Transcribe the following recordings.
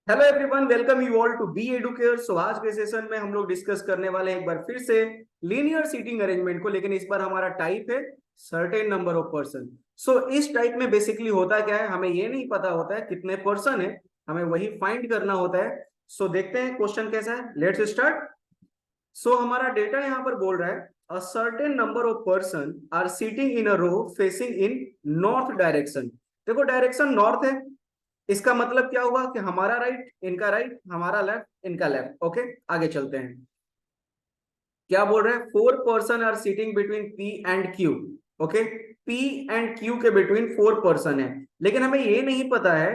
Hello everyone, welcome you all to B Educare. So आज के session में हम लोग डिस्कस करने वाले हैं एक बार फिर से लीनियर सीटिंग अरेंजमेंट को, लेकिन इस बार हमारा टाइप है सर्टेन नंबर ऑफ पर्सन। सो इस टाइप में बेसिकली होता क्या है, हमें ये नहीं पता होता है कितने पर्सन है, हमें वही फाइंड करना होता है। सो देखते हैं क्वेश्चन कैसा है, लेट्स स्टार्ट। सो हमारा डेटा यहाँ पर बोल रहा है a certain number of person are sitting in a row facing in north direction. देखो डायरेक्शन नॉर्थ है, इसका मतलब क्या हुआ कि हमारा राइट इनका राइट, हमारा लेफ्ट इनका लेफ्ट। ओके, आगे चलते हैं। क्या बोल रहे हैं, 4 person are sitting between P and Q. Okay, P and Q के बिटवीन 4 पर्सन है, लेकिन हमें ये नहीं पता है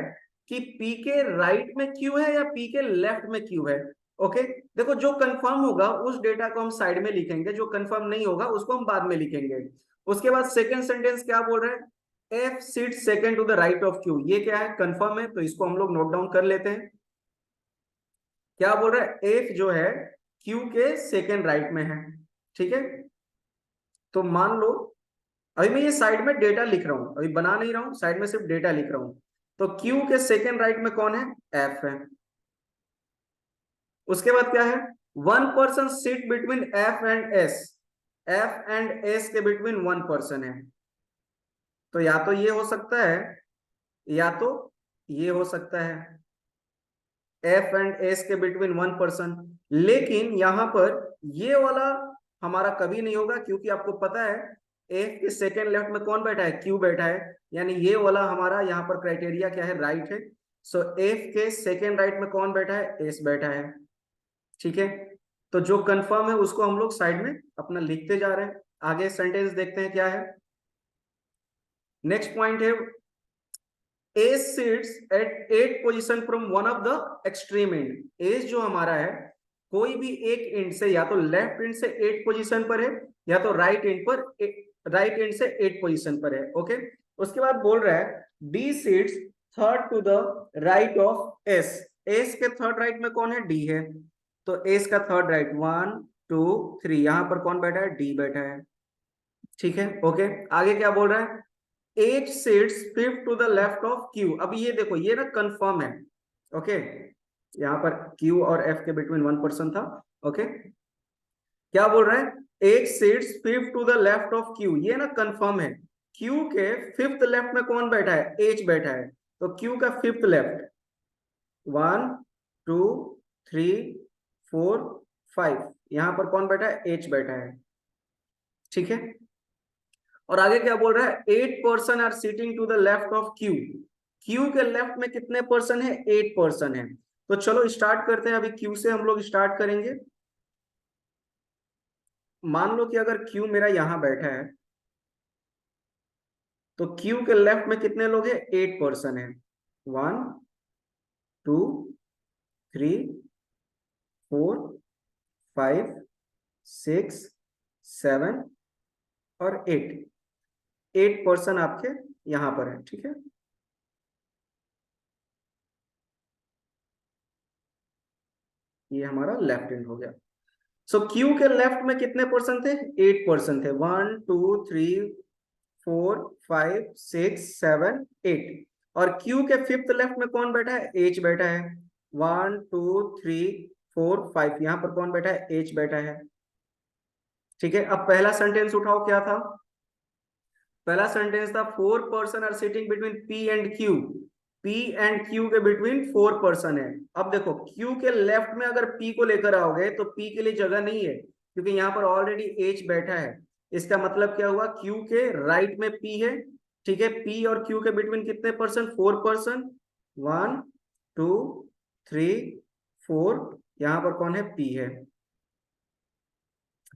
कि पी के राइट में क्यू है या पी के लेफ्ट में क्यू है। ओके, देखो जो कंफर्म होगा उस डेटा को हम साइड में लिखेंगे, जो कंफर्म नहीं होगा उसको हम बाद में लिखेंगे। उसके बाद सेकेंड सेंटेंस क्या बोल रहे हैं, F seat second to the right of Q. ये क्या है, कंफर्म है, तो इसको हम लोग नोट डाउन कर लेते हैं। क्या बोल रहा है, एफ जो है क्यू के सेकेंड राइट में है। ठीक है, तो मान लो अभी मैं ये साइड में डेटा लिख रहा हूं, अभी बना नहीं रहा हूं, साइड में सिर्फ डेटा लिख रहा हूं। तो क्यू के सेकेंड राइट में कौन है, एफ है। उसके बाद क्या है, 1 person seat between F and S. F and S के बिटवीन 1 पर्सन है, तो या तो ये हो सकता है या तो ये हो सकता है, एफ एंड एस के बिटवीन 1 पर्सन। लेकिन यहां पर ये वाला हमारा कभी नहीं होगा, क्योंकि आपको पता है एफ के सेकेंड लेफ्ट में कौन बैठा है, क्यू बैठा है, यानी ये वाला हमारा यहाँ पर क्राइटेरिया क्या है, राइट है। सो एफ के सेकेंड राइट में कौन बैठा है, एस बैठा है। ठीक है, तो जो कंफर्म है उसको हम लोग साइड में अपना लिखते जा रहे हैं। आगे सेंटेंस देखते हैं क्या है। नेक्स्ट पॉइंट है, S sits at 8 position from one of the extreme end. S जो हमारा है कोई भी एक एंड से, या तो लेफ्ट एंड से 8 पोजिशन पर है, या तो राइट एंड पर, राइट एंड से 8 पोजिशन पर है। ओके, उसके बाद बोल रहा है D sits third to the right of S. S के थर्ड राइट में कौन है, डी है, तो एस का थर्ड राइट 1 2 3, यहां पर कौन बैठा है, डी बैठा है। ठीक है, ओके, आगे क्या बोल रहा है, H sits fifth to the left of Q. अब ये देखो ये ना कंफर्म है। ओके, यहाँ पर क्यू और एफ के बिटवीन 1 पर्सन था। ओके, क्या बोल रहे हैं, H sits fifth to the left of Q, ये ना कंफर्म है। क्यू के फिफ्थ लेफ्ट में कौन बैठा है, एच बैठा है, तो क्यू का फिफ्थ लेफ्ट 1 2 3 4 5, यहां पर कौन बैठा है, एच बैठा है। ठीक है, और आगे क्या बोल रहा है, 8 person are sitting to the left of Q. Q के लेफ्ट में कितने पर्सन है, 8 पर्सन है। तो चलो स्टार्ट करते हैं, अभी क्यू से हम लोग स्टार्ट करेंगे। मान लो कि अगर क्यू मेरा यहां बैठा है, तो क्यू के लेफ्ट में कितने लोग हैं, 8 पर्सन है। 1 2 3 4 5 6 7 और 8 पर्सन आपके यहां पर है। ठीक है, ये हमारा लेफ्ट हैंड हो गया। सो क्यू के लेफ्ट में कितने पर्सन थे, 8 पर्सन थे। 1 2 3 4 5 6 7 8, और क्यू के फिफ्थ लेफ्ट में कौन बैठा है, एच बैठा है। 1 2 3 4 5, यहां पर कौन बैठा है, एच बैठा है। ठीक है, अब पहला सेंटेंस उठाओ, क्या था, पहला सेंटेंस था 4 person are sitting between P and Q. P and Q के बिटवीन 4 पर्सन है। अब देखो क्यू के लेफ्ट में अगर पी को लेकर आओगे तो पी के लिए जगह नहीं है, क्योंकि यहाँ पर ऑलरेडी एच बैठा है। इसका मतलब क्या हुआ, क्यू के राइट में पी है। ठीक है, पी और क्यू के बिटवीन कितने पर्सन, 4 पर्सन। 1 2 3 4, यहाँ पर कौन है, पी है।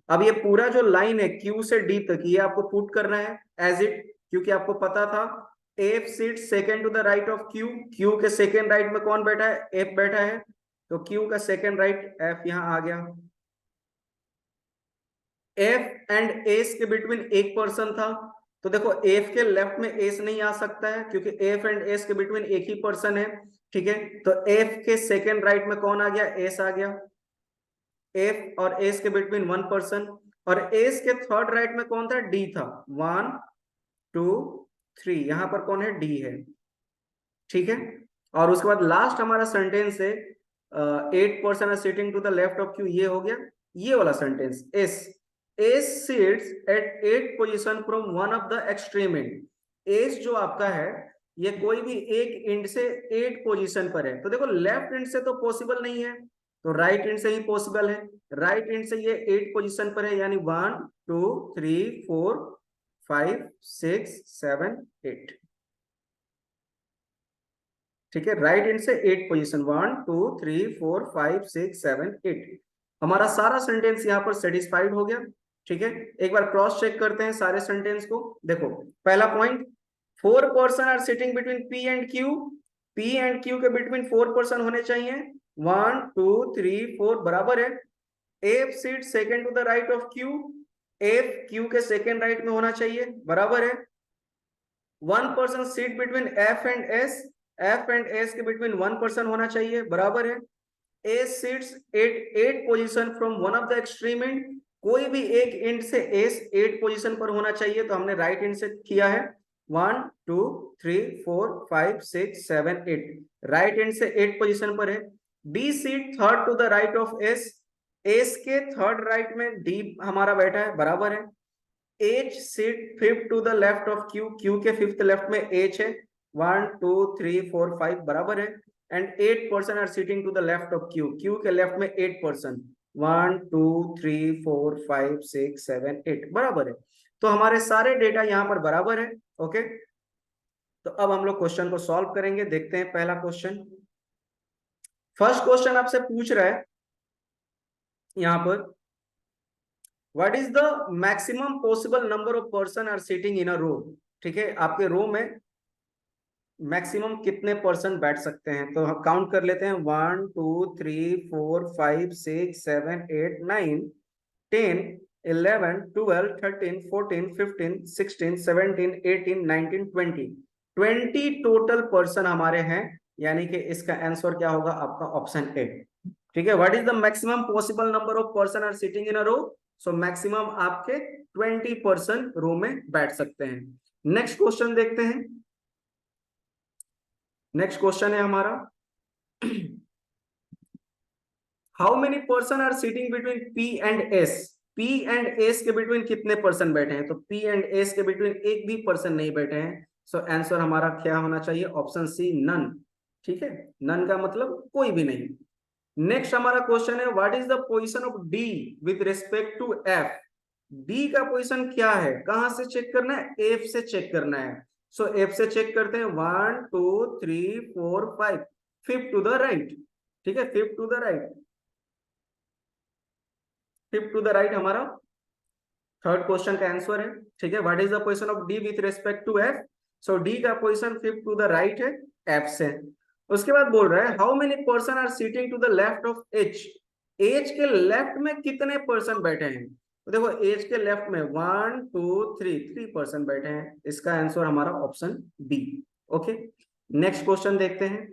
अब ये पूरा जो लाइन है क्यू से डी तक, ये आपको पुट करना है एज इट, क्योंकि आपको पता था F seat second to the right of Q. Q के सेकेंड राइट में कौन बैठा है, एफ बैठा है, तो क्यू का सेकेंड राइट एफ यहां आ गया। एफ एंड एस के बिटवीन 1 पर्सन था, तो देखो एफ के लेफ्ट में एस नहीं आ सकता है, क्योंकि एफ एंड एस के बिटवीन एक ही पर्सन है। ठीक है, तो एफ के सेकेंड राइट में कौन आ गया, एस आ गया। एफ और एस के बिटवीन 1 पर्सन, और एस के थर्ड राइट में कौन था, डी था। 1 2 3, यहां पर कौन है, डी है। ठीक है, और उसके बाद लास्ट हमारा सेंटेंस है 8% are sitting to the left of Q, ये हो गया ये वाला sentence. S sits at 8 position from one of the extreme end. S जो आपका है ये कोई भी एक एंड से 8 पोजीशन पर है, तो देखो लेफ्ट एंड से तो पॉसिबल नहीं है, तो राइट एंड से ही पॉसिबल है। राइट एंड से ये 8 पोजीशन पर है, यानी 1 2 3 4 5 6 7 8। ठीक है, राइट एंड से 8 पोजीशन, 1 2 3 4 5 6 7 8। हमारा सारा सेंटेंस यहाँ पर सेटिस्फाइड हो गया। ठीक है, एक बार क्रॉस चेक करते हैं सारे सेंटेंस को। देखो पहला point, 4% are sitting between P and Q. P and Q के बिटवीन 4% होने चाहिए। 1 2 3 4 बराबर है। F seat second to the right of Q. F Q के सेकेंड राइट में होना चाहिए, बराबर है। 1% seat between F and S. F and S के बिटवीन 1% होना चाहिए, बराबर है। A seats at 8 position from one of the extreme and. कोई भी एक एंड से एस 8 पोजीशन पर होना चाहिए, तो हमने राइट एंड से किया है। 1 2 3 4 5 6 7 8, राइट एंड से 8 पोजीशन पर है। B seat third to the right of S. S के थर्ड राइट में डी हमारा बैठा है, बराबर है। H seat fifth to the left of Q. Q के फिफ्थ लेफ्ट में एच है। 1 2 3 4 5 बराबर है। And 8% are sitting to the left of Q. Q के लेफ्ट में 8%, 1 2 3 4 5 6 7 8 बराबर है। तो हमारे सारे डेटा यहाँ पर बराबर है। ओके, तो अब हम लोग क्वेश्चन को सॉल्व करेंगे। देखते हैं पहला क्वेश्चन। फर्स्ट क्वेश्चन आपसे पूछ रहा है यहाँ पर, what is the maximum possible number of person are sitting in a row. ठीक है, आपके रो में मैक्सिमम कितने पर्सन बैठ सकते हैं, तो हम काउंट कर लेते हैं। 1 2 3 4 5 6 7 8 9 10 11 12 13 14 15 16 17 18 19 20। 20 टोटल पर्सन हमारे हैं, यानी कि इसका आंसर क्या होगा आपका ऑप्शन ए। ठीक है, what is the maximum possible number of person are sitting in a row. So maximum आपके 20 पर्सन रो में बैठ सकते हैं। नेक्स्ट क्वेश्चन देखते हैं। नेक्स्ट क्वेश्चन है हमारा, how many person are sitting between P and S. P and S के बिटवीन कितने पर्सन बैठे हैं, तो पी एंड एस के बिटवीन एक भी पर्सन नहीं बैठे हैं। सो आंसर हमारा क्या होना चाहिए, ऑप्शन सी नन। ठीक है, नन का मतलब कोई भी नहीं। नेक्स्ट हमारा क्वेश्चन है, what is the position of D with respect to F. D का पोजीशन क्या है, कहां से चेक करना है, एफ से चेक करना है। सो एफ से चेक करते हैं। 1 2 3 4 5, फिफ्थ टू द राइट। ठीक है, fifth to the right, fifth to the right हमारा थर्ड क्वेश्चन का आंसर है। ठीक है, what is the position of D with respect to F. So D का position fifth to the right है F से। उसके बाद बोल रहा है, how many person are sitting to the left of H. H के लेफ्ट में कितने पर्सन बैठे हैं, तो देखो एच के लेफ्ट में 1 2 3 3 पर्सन बैठे हैं। इसका आंसर हमारा option B. Okay, next question देखते हैं।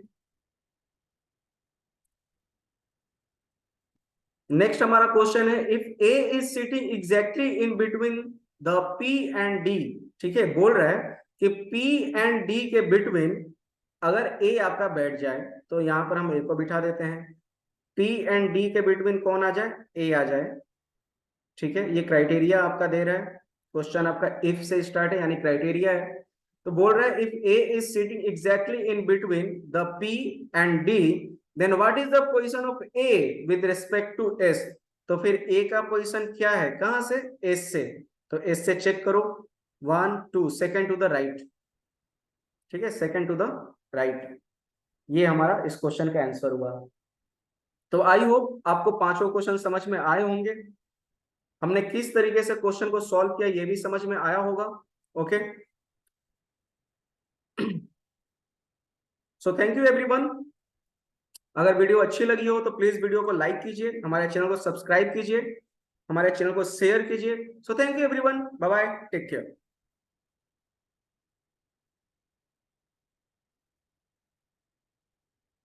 नेक्स्ट हमारा क्वेश्चन है, if A is sitting exactly in between the P and D. ठीक है, बोल रहा है कि पी एंड डी के बिटवीन अगर ए आपका बैठ जाए, तो यहां पर हम ए को बिठा देते हैं। पी एंड डी के बिटवीन कौन आ जाए, ए आ जाए। ठीक है, ये क्राइटेरिया आपका दे रहा है। क्वेश्चन आपका इफ से स्टार्ट है, यानी क्राइटेरिया है। तो बोल रहा है, if A is sitting exactly in between the P and D, then what is the position of A with respect to S. तो फिर ए का पोजीशन क्या है, कहां से, एस से। तो एस से चेक करो। 1 2 सेकेंड टू द राइट। ठीक है, सेकेंड टू द राइट। ये हमारा इस क्वेश्चन का आंसर हुआ। तो आई होप आपको पांचों क्वेश्चन समझ में आए होंगे। हमने किस तरीके से क्वेश्चन को सॉल्व किया ये भी समझ में आया होगा। Okay, so thank you everyone. अगर वीडियो अच्छी लगी हो तो प्लीज वीडियो को लाइक कीजिए, हमारे चैनल को सब्सक्राइब कीजिए, हमारे चैनल को शेयर कीजिए। So thank you everyone, bye bye, take care.